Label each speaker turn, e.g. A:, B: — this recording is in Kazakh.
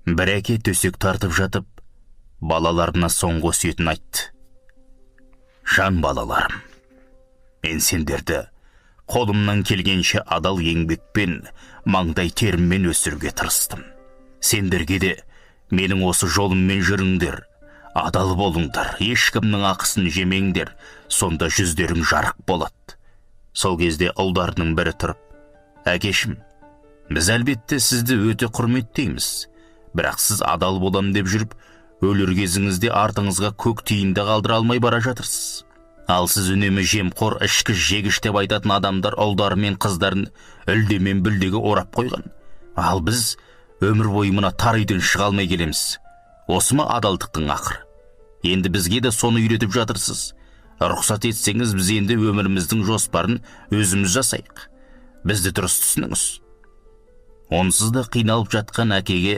A: Бір әке төсек тартып жатып, балаларына соңғы өсиетін айтты. Жан балаларым, мен сендерді қолымнан келгенше адал еңбекпен, маңдай теріммен өсіруге тырыстым. Сендерге де менің осы жолыммен жүріңдер, адал болыңдар, ешкімнің ақысын жемеңдер, сонда жүздерің жарық болады. Сол кезде ұлдарының бірі тұрып: әкешім, біз әлбетте сізді өте құрметтейміз, бірақ сіз адал болам деп жүріп, өлер кезіңізде артыңызға көк тиынды қалдыра алмай бара жатырсыз. Ал сіз үнемі жемқор, ішкі жегіш деп айтатын адамдар ұлдары мен қыздарын үлдемен бүлдеге орап қойған. Ал біз өмір бойы мына тар үйден шыға алмай келеміз. Осы ма адалдықтың ақыры? Енді бізге де соны үйретіп жатырсыз. Рұқсат етсеңіз, біз енді өміріміздің жоспарын өзіміз жасайық. Бізді дұрыс түсініңіз. Онсыз да қиналып жатқан әкеге